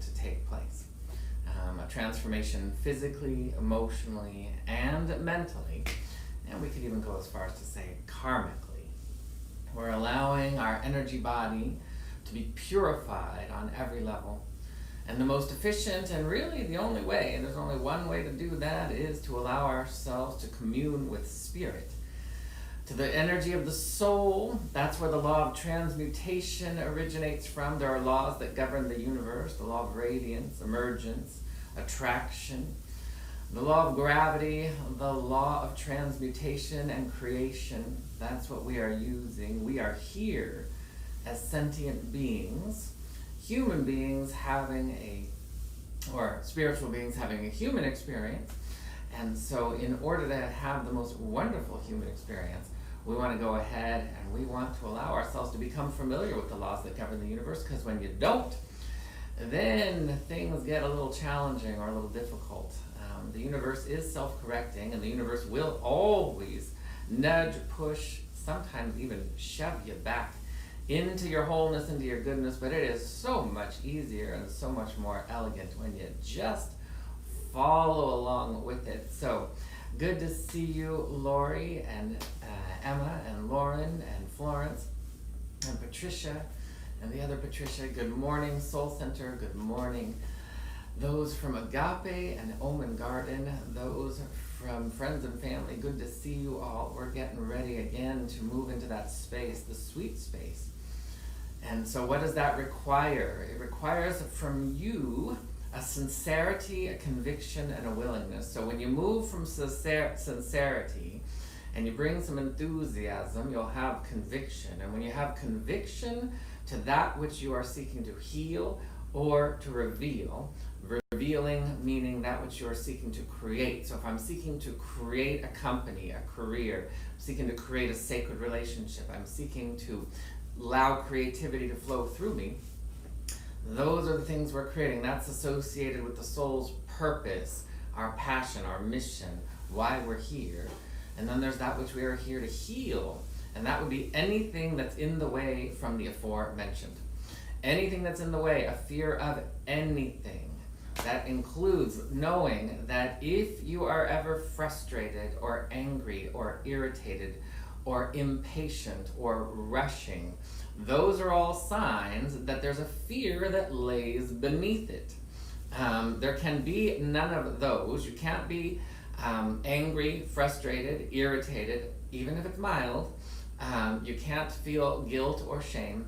to take place. A transformation physically, emotionally, and mentally, and we could even go as far as to say karmically. We're allowing our energy body to be purified on every level. And the most efficient and really the only way, and there's only one way to do that, is to allow ourselves to commune with spirit. To the energy of the soul, that's where the law of transmutation originates from. There are laws that govern the universe, the law of radiance, emergence, attraction, the law of gravity, the law of transmutation and creation. That's what we are using. We are here as sentient beings, human beings or spiritual beings having a human experience. And so in order to have the most wonderful human experience, we want to go ahead and we want to allow ourselves to become familiar with the laws that govern the universe, because when you don't, then things get a little challenging or a little difficult. The universe is self-correcting, and the universe will always nudge, push, sometimes even shove you back into your wholeness, into your goodness, but it is so much easier and so much more elegant when you just follow along with it. So good to see you, Lori and Emma and Lauren and Florence and Patricia and the other Patricia. Good morning, Soul Center. Good morning. Those from Agape and Omen Garden, those from friends and family, good to see you all. We're getting ready again to move into that space, the sweet space. And so what does that require? It requires from you a sincerity, a conviction, and a willingness. So when you move from sincerity and you bring some enthusiasm, you'll have conviction. And when you have conviction to that which you are seeking to heal or to reveal, revealing meaning that which you are seeking to create. So if I'm seeking to create a company, a career, I'm seeking to create a sacred relationship, I'm seeking to allow creativity to flow through me, those are the things we're creating. That's associated with the soul's purpose, our passion, our mission, why we're here. And then there's that which we are here to heal. And that would be anything that's in the way from the aforementioned. Anything that's in the way, a fear of anything. That includes knowing that if you are ever frustrated or angry or irritated or impatient or rushing, those are all signs that there's a fear that lays beneath it. There can be none of those. You can't be angry, frustrated, irritated, even if it's mild. You can't feel guilt or shame.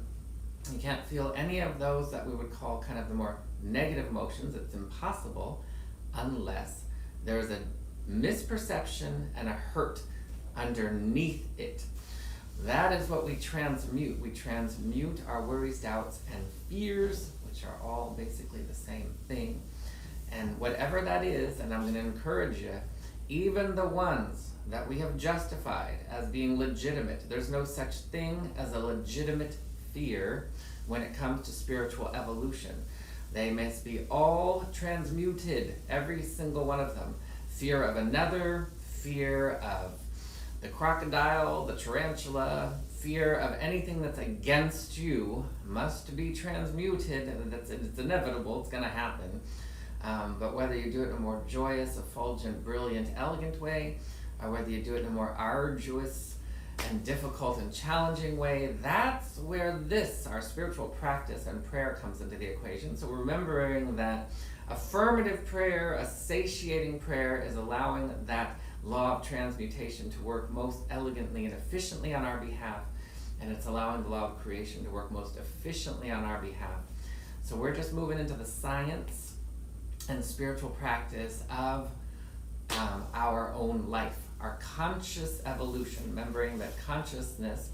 You can't feel any of those that we would call kind of the more negative emotions. It's impossible unless there's a misperception and a hurt underneath it. That is what we transmute. We transmute our worries, doubts, and fears, which are all basically the same thing. And whatever that is, and I'm going to encourage you, even the ones that we have justified as being legitimate, there's no such thing as a legitimate fear when it comes to spiritual evolution. They must be all transmuted, every single one of them. Fear of another, fear of the crocodile, the tarantula, fear of anything that's against you must be transmuted. It's inevitable, it's going to happen. But whether you do it in a more joyous, effulgent, brilliant, elegant way, or whether you do it in a more arduous and difficult and challenging way, that's where our spiritual practice and prayer comes into the equation. So remembering that affirmative prayer, a satiating prayer, is allowing that law of transmutation to work most elegantly and efficiently on our behalf, and it's allowing the law of creation to work most efficiently on our behalf. So we're just moving into the science and spiritual practice of our own life, our conscious evolution, remembering that consciousness,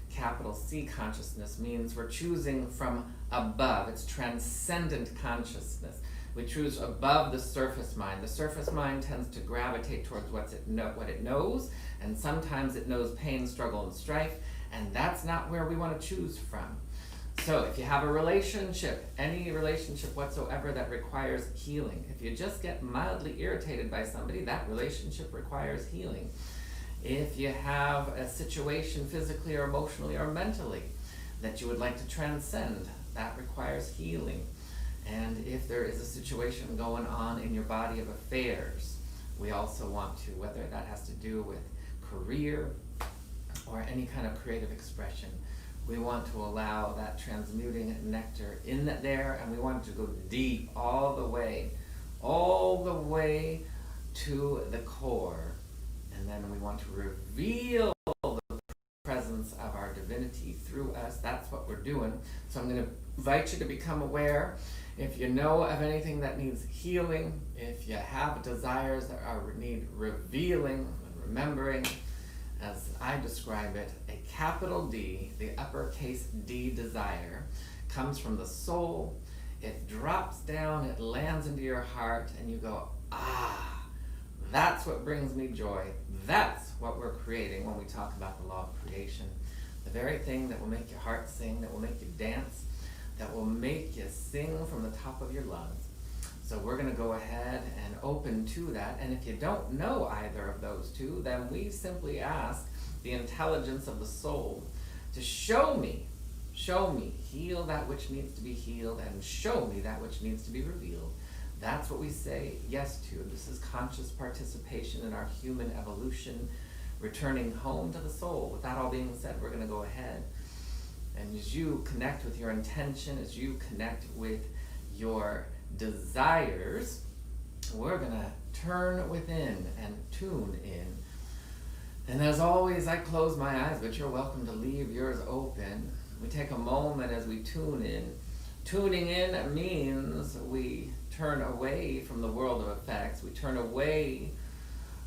capital C consciousness, means we're choosing from above. It's transcendent consciousness. We choose above the surface mind. The surface mind tends to gravitate towards what it knows, and sometimes it knows pain, struggle, and strife, and that's not where we want to choose from. So if you have a relationship, any relationship whatsoever that requires healing, if you just get mildly irritated by somebody, that relationship requires healing. If you have a situation physically or emotionally or mentally that you would like to transcend, that requires healing. And if there is a situation going on in your body of affairs, we also want to, whether that has to do with career or any kind of creative expression, we want to allow that transmuting nectar in there, and we want it to go deep all the way to the core. And then we want to reveal the presence of our divinity through us. That's what we're doing. So I'm going to invite you to become aware. If you know of anything that needs healing, if you have desires that need revealing and remembering, as I describe it, a capital D, the uppercase D desire, comes from the soul. It drops down, it lands into your heart, and you go, ah, that's what brings me joy. That's what we're creating when we talk about the law of creation. The very thing that will make your heart sing, that will make you dance, that will make you sing from the top of your lungs. So we're going to go ahead and open to that. And if you don't know either of those two, then we simply ask the intelligence of the soul to show me, heal that which needs to be healed, and show me that which needs to be revealed. That's what we say yes to. This is conscious participation in our human evolution, returning home to the soul. With that all being said, we're going to go ahead. And as you connect with your intention, as you connect with your desires, we're going to turn within and tune in. And as always, I close my eyes, but you're welcome to leave yours open. We take a moment as we tune in. Tuning in means we turn away from the world of effects. We turn away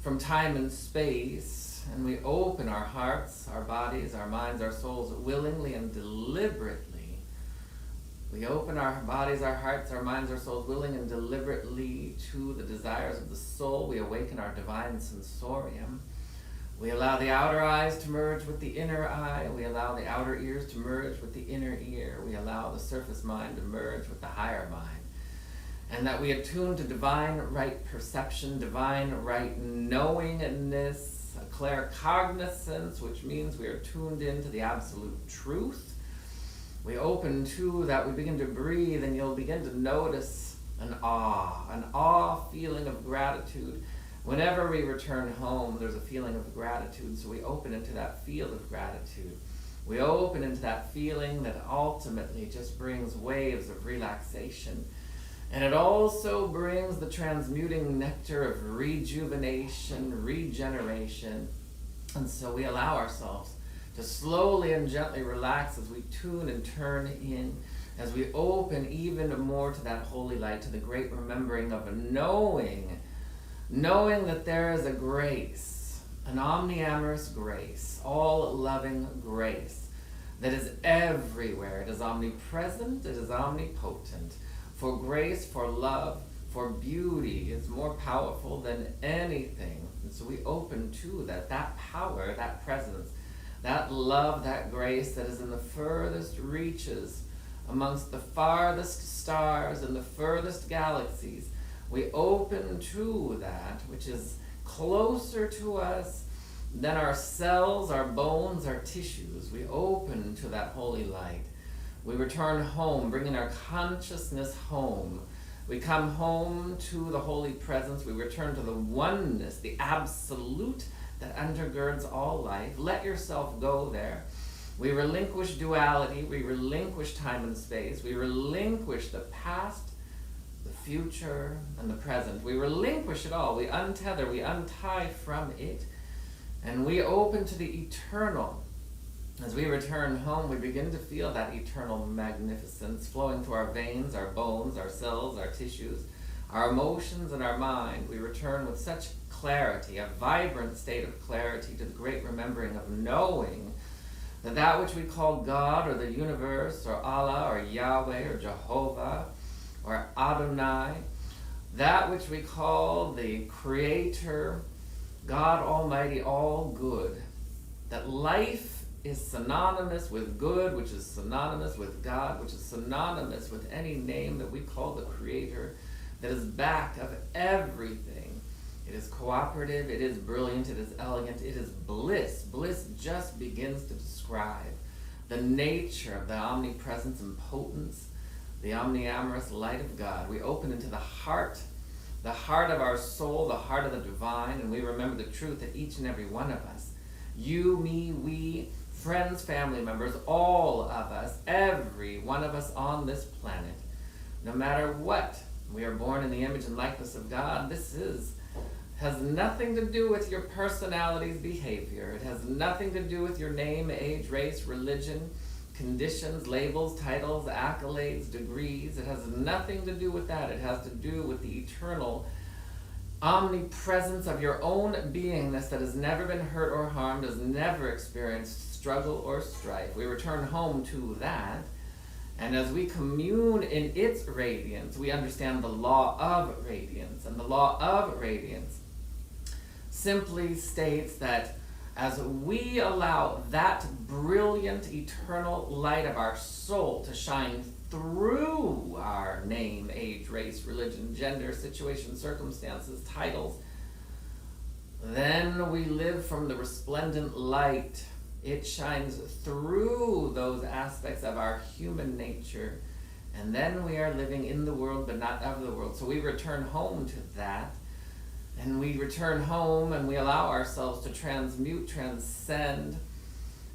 from time and space, and we open our hearts, our bodies, our minds, our souls willingly and deliberately. We open our bodies, our hearts, our minds, our souls willing and deliberately to the desires of the soul. We awaken our divine sensorium. We allow the outer eyes to merge with the inner eye. We allow the outer ears to merge with the inner ear. We allow the surface mind to merge with the higher mind. And that we attune to divine right perception, divine right knowingness, a claircognizance, which means we are tuned into the absolute truth. We open to that, we begin to breathe, and you'll begin to notice an awe feeling of gratitude. Whenever we return home, there's a feeling of gratitude, so we open into that field of gratitude. We open into that feeling that ultimately just brings waves of relaxation. And it also brings the transmuting nectar of rejuvenation, regeneration. And so we allow ourselves to slowly and gently relax as we tune and turn in, as we open even more to that holy light, to the great remembering of a knowing that there is a grace, an omniamorous grace, all-loving grace that is everywhere. It is omnipresent, it is omnipotent. For grace, for love, for beauty is more powerful than anything. And so we open to that power, that presence, that love, that grace that is in the furthest reaches, amongst the farthest stars and the furthest galaxies. We open to that which is closer to us than our cells, our bones, our tissues. We open to that holy light. We return home, bringing our consciousness home. We come home to the holy presence. We return to the oneness, the absolute that undergirds all life. Let yourself go there. We relinquish duality. We relinquish time and space. We relinquish the past, the future, and the present. We relinquish it all. We untether. We untie from it. And we open to the eternal. As we return home, we begin to feel that eternal magnificence flowing through our veins, our bones, our cells, our tissues, our emotions, and our mind. We return with such clarity, a vibrant state of clarity, to the great remembering of knowing that which we call God or the universe or Allah or Yahweh or Jehovah or Adonai, that which we call the Creator, God Almighty, all good, that life is synonymous with good, which is synonymous with God, which is synonymous with any name that we call the Creator, that is back of everything. It is cooperative, it is brilliant, it is elegant, it is bliss. Bliss just begins to describe the nature of the omnipresence and potence, the omniamorous light of God. We open into the heart of our soul, the heart of the divine, and we remember the truth that each and every one of us, you, me, we, friends, family members, all of us, every one of us on this planet, no matter what, we are born in the image and likeness of God. Has nothing to do with your personality's behavior. It has nothing to do with your name, age, race, religion, conditions, labels, titles, accolades, degrees. It has nothing to do with that. It has to do with the eternal omnipresence of your own beingness that has never been hurt or harmed, has never experienced struggle or strife. We return home to that, and as we commune in its radiance, we understand the law of radiance. And the law of radiance simply states that as we allow that brilliant eternal light of our soul to shine through our name, age, race, religion, gender, situation, circumstances, titles, then we live from the resplendent light. It shines through those aspects of our human nature, and then we are living in the world but not of the world. So we return home to that, and we return home and we allow ourselves to transcend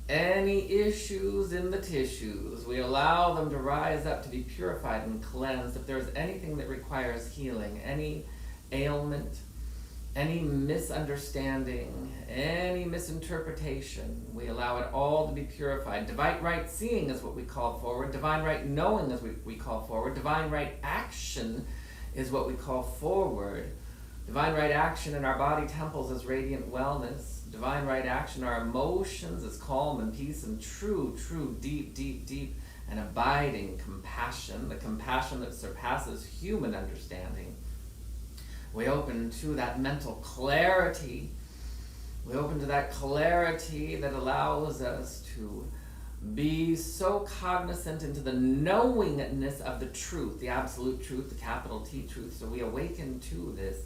any issues in the tissues. We allow them to rise up, to be purified and cleansed. If there's anything that requires healing, any ailment, any misunderstanding, any misinterpretation, we allow it all to be purified. Divine right seeing is what we call forward. Divine right knowing is what we call forward. Divine right action is what we call forward. Divine right action in our body temples is radiant wellness. Divine right action in our emotions is calm and peace and true, deep and abiding compassion, the compassion that surpasses human understanding. We open to that mental clarity. We open to that clarity that allows us to be so cognizant into the knowingness of the truth, the absolute truth, the capital T truth. So we awaken to this.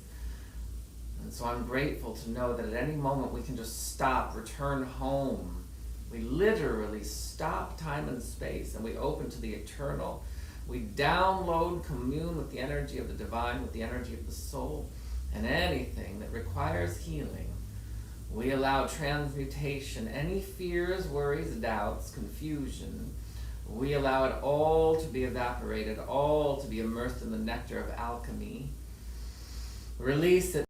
And so I'm grateful to know that at any moment we can just stop, return home. We literally stop time and space and we open to the eternal. We download, commune with the energy of the divine, with the energy of the soul, and anything that requires healing. We allow transmutation, any fears, worries, doubts, confusion. We allow it all to be evaporated, all to be immersed in the nectar of alchemy. Release it.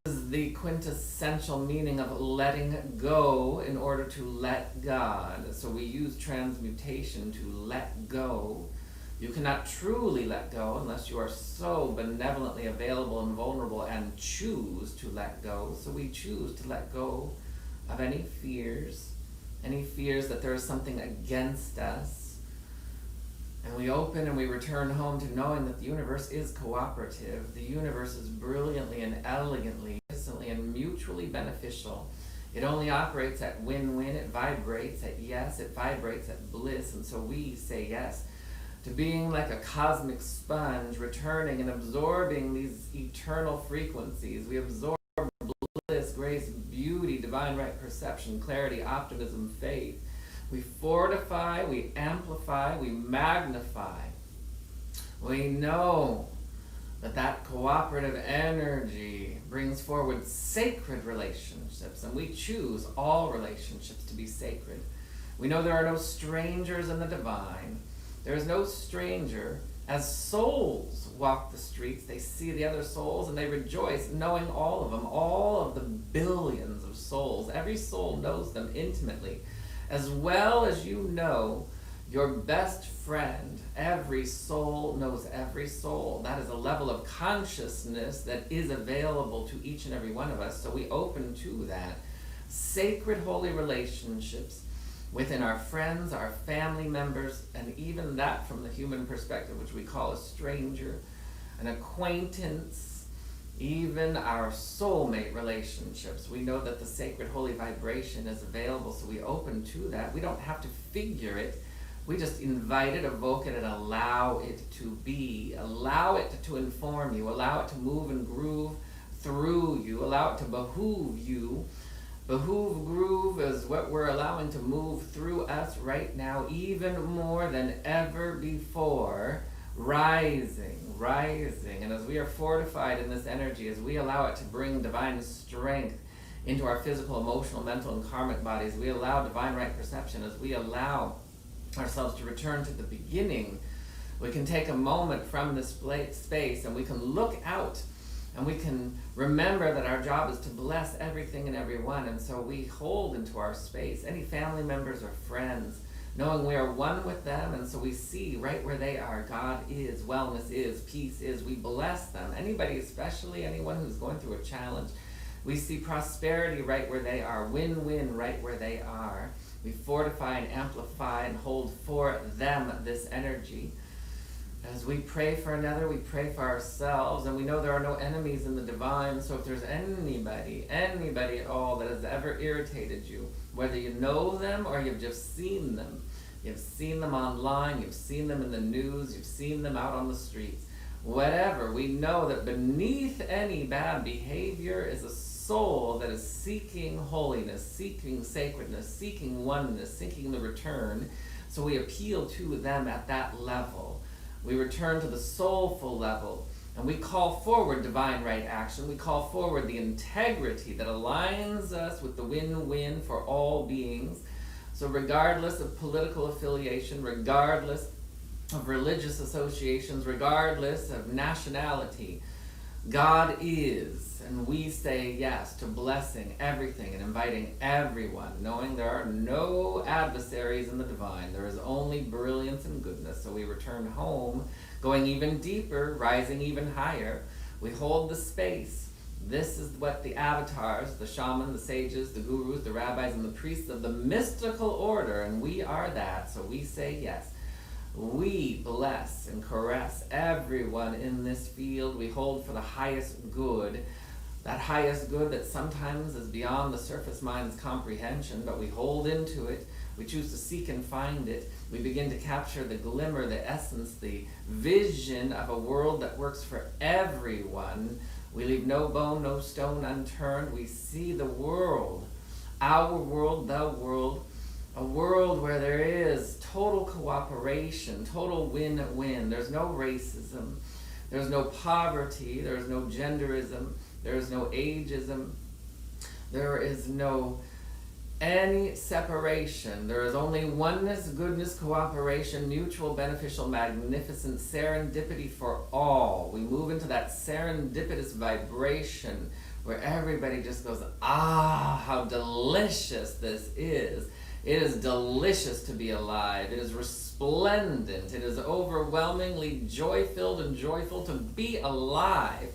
This is the quintessential meaning of letting go in order to let God. So we use transmutation to let go. You cannot truly let go unless you are so benevolently available and vulnerable and choose to let go. So we choose to let go of any fears that there is something against us. And we open and we return home to knowing that the universe is cooperative. The universe is brilliantly and elegantly, instantly and mutually beneficial. It only operates at win-win. It vibrates at yes. It vibrates at bliss. And so we say yes to being like a cosmic sponge, returning and absorbing these eternal frequencies. We absorb bliss, grace, beauty, divine right perception, clarity, optimism, faith. We fortify, we amplify, we magnify. We know that cooperative energy brings forward sacred relationships, and we choose all relationships to be sacred. We know there are no strangers in the divine. There is no stranger. As souls walk the streets, they see the other souls and they rejoice, knowing all of them, all of the billions of souls. Every soul knows them intimately, as well as you know your best friend. Every soul knows every soul. That is a level of consciousness that is available to each and every one of us. So we open to that. Sacred, holy relationships within our friends, our family members, and even that from the human perspective, which we call a stranger, an acquaintance, even our soulmate relationships. We know that the sacred holy vibration is available, so we open to that. We don't have to figure it. We just invite it, evoke it, and allow it to be. Allow it to inform you. Allow it to move and groove through you. Allow it to behoove you. Behoove groove is what we're allowing to move through us right now, even more than ever before. Rising. And as we are fortified in this energy, as we allow it to bring divine strength into our physical, emotional, mental, and karmic bodies, we allow divine right perception, as we allow ourselves to return to the beginning, we can take a moment from this space and we can look out and we can remember that our job is to bless everything and everyone. And so we hold into our space any family members or friends, knowing we are one with them. And so we see right where they are, God is, wellness is, peace is. We bless them. Anybody, especially anyone who's going through a challenge, we see prosperity right where they are, win-win right where they are. We fortify and amplify and hold for them this energy. As we pray for another, we pray for ourselves, and we know there are no enemies in the divine. So if there's anybody at all that has ever irritated you, whether you know them or you've just seen them, you've seen them online, you've seen them in the news, you've seen them out on the streets, whatever, we know that beneath any bad behavior is a soul that is seeking holiness, seeking sacredness, seeking oneness, seeking the return. So we appeal to them at that level. We return to the soulful level, and we call forward divine right action. We call forward the integrity that aligns us with the win-win for all beings. So regardless of political affiliation, regardless of religious associations, regardless of nationality, God is, and we say yes to blessing everything and inviting everyone, knowing there are no adversaries in the divine. There is only brilliance and goodness. So we return home, going even deeper, rising even higher. We hold the space. This is what the avatars, the shaman, the sages, the gurus, the rabbis, and the priests of the mystical order, and we are that, so we say yes. We bless and caress everyone in this field. We hold for the highest good, that highest good that sometimes is beyond the surface mind's comprehension, but we hold into it. We choose to seek and find it. We begin to capture the glimmer, the essence, the vision of a world that works for everyone. We leave no bone, no stone unturned. We see the world, our world, the world, a world where there is total cooperation, total win-win. There's no racism, there's no poverty, there's no genderism, there's no ageism, there is no any separation. There is only oneness, goodness, cooperation, mutual, beneficial, magnificent serendipity for all. We move into that serendipitous vibration where everybody just goes, ah, how delicious this is. It is delicious to be alive. It is resplendent. It is overwhelmingly joy-filled and joyful to be alive,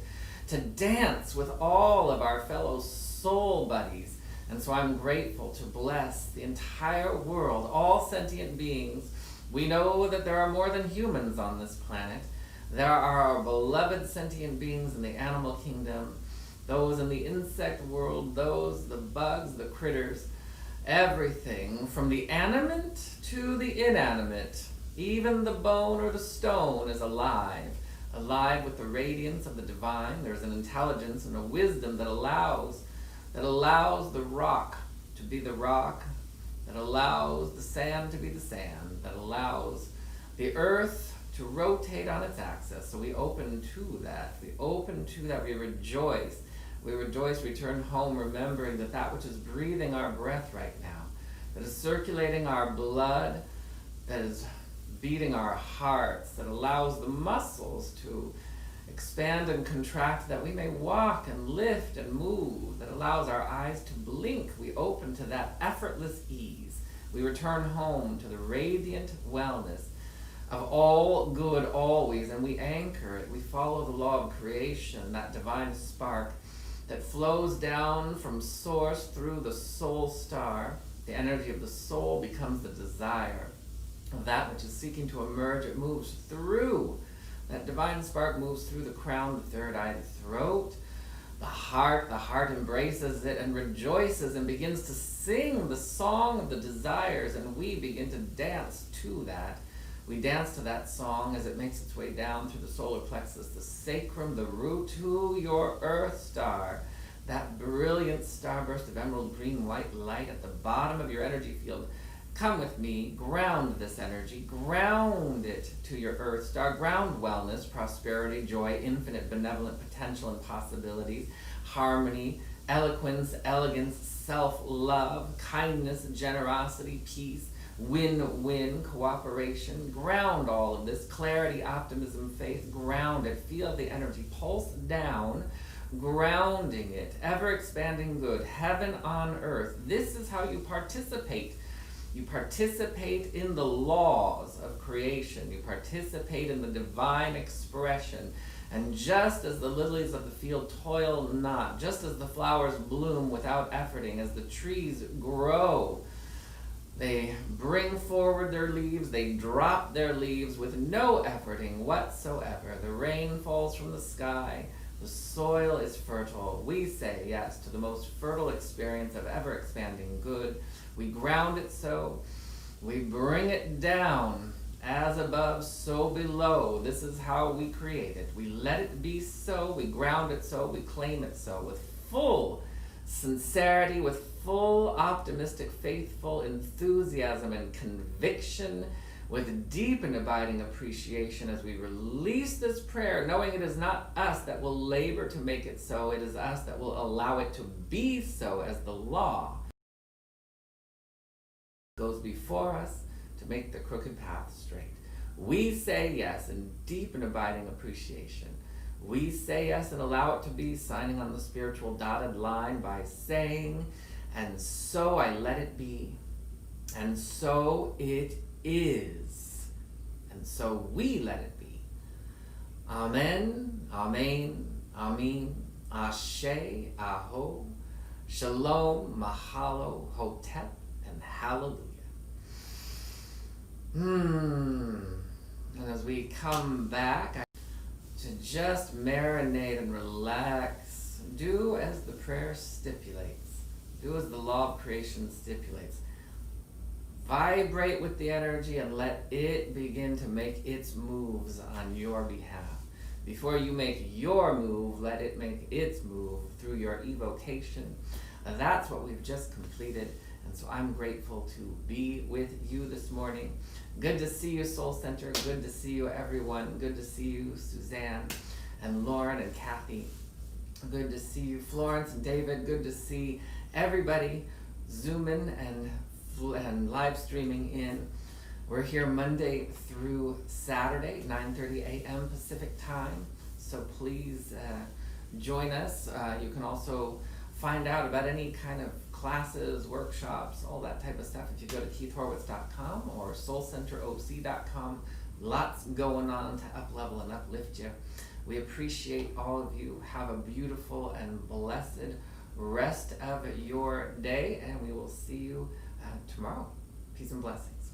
to dance with all of our fellow soul buddies. And so I'm grateful to bless the entire world, all sentient beings. We know that there are more than humans on this planet. There are our beloved sentient beings in the animal kingdom, those in the insect world, those, the bugs, the critters, everything from the animate to the inanimate. Even the bone or the stone is alive with the radiance of the divine. There's an intelligence and a wisdom that allows the rock to be the rock, that allows the sand to be the sand, that allows the earth to rotate on its axis. So we open to that. We rejoice. We rejoice, return home, remembering that which is breathing our breath right now, that is circulating our blood, that is beating our hearts, that allows the muscles to expand and contract, that we may walk and lift and move, that allows our eyes to blink. We open to that effortless ease. We return home to the radiant wellness of all good always, and we anchor it. We follow the law of creation, that divine spark that flows down from source through the soul star. The energy of the soul becomes the desire of that which is seeking to emerge. It moves through. That divine spark moves through the crown, the third eye, the throat, the heart. The heart embraces it and rejoices and begins to sing the song of the desires, and we begin to dance to that. We dance to that song as it makes its way down through the solar plexus, the sacrum, the root to your earth star, that brilliant starburst of emerald green white light at the bottom of your energy field. Come with me, ground this energy, ground it to your earth star, ground wellness, prosperity, joy, infinite benevolent potential and possibilities, harmony, eloquence, elegance, self-love, kindness, generosity, peace, win-win, cooperation. Ground all of this, clarity, optimism, faith, ground it. Feel the energy pulse down, grounding it, ever expanding good, heaven on earth. This is how you participate. You participate in the laws of creation. You participate in the divine expression. And just as the lilies of the field toil not, just as the flowers bloom without efforting, as the trees grow, they bring forward their leaves, they drop their leaves with no efforting whatsoever. The rain falls from the sky, the soil is fertile. We say yes to the most fertile experience of ever-expanding good. We ground it so, we bring it down, as above, so below. This is how we create it. We let it be so, we ground it so, we claim it so, with full sincerity, with full optimistic, faithful enthusiasm and conviction, with deep and abiding appreciation as we release this prayer, knowing it is not us that will labor to make it so, it is us that will allow it to be so as the law goes before us to make the crooked path straight. We say yes in deep and abiding appreciation. We say yes and allow it to be, signing on the spiritual dotted line by saying, and so I let it be, and so it is, and so we let it be. Amen, amen, amen, ashe, aho, shalom, mahalo, hotep, and hallelujah. And as we come back, to just marinate and relax, do as the prayer stipulates. Do as the law of creation stipulates. Vibrate with the energy and let it begin to make its moves on your behalf. Before you make your move, let it make its move through your evocation. That's what we've just completed. And so I'm grateful to be with you this morning. Good to see you, Soul Center. Good to see you, everyone. Good to see you, Suzanne and Lauren and Kathy. Good to see you, Florence and David. Good to see everybody zooming and live streaming in. We're here Monday through Saturday, 9:30 a.m. Pacific time. So please join us. You can also find out about any kind of classes, workshops, all that type of stuff if you go to keithhorwitz.com or soulcenteroc.com. Lots going on to up-level and uplift you. We appreciate all of you. Have a beautiful and blessed rest of your day, and we will see you tomorrow. Peace and blessings.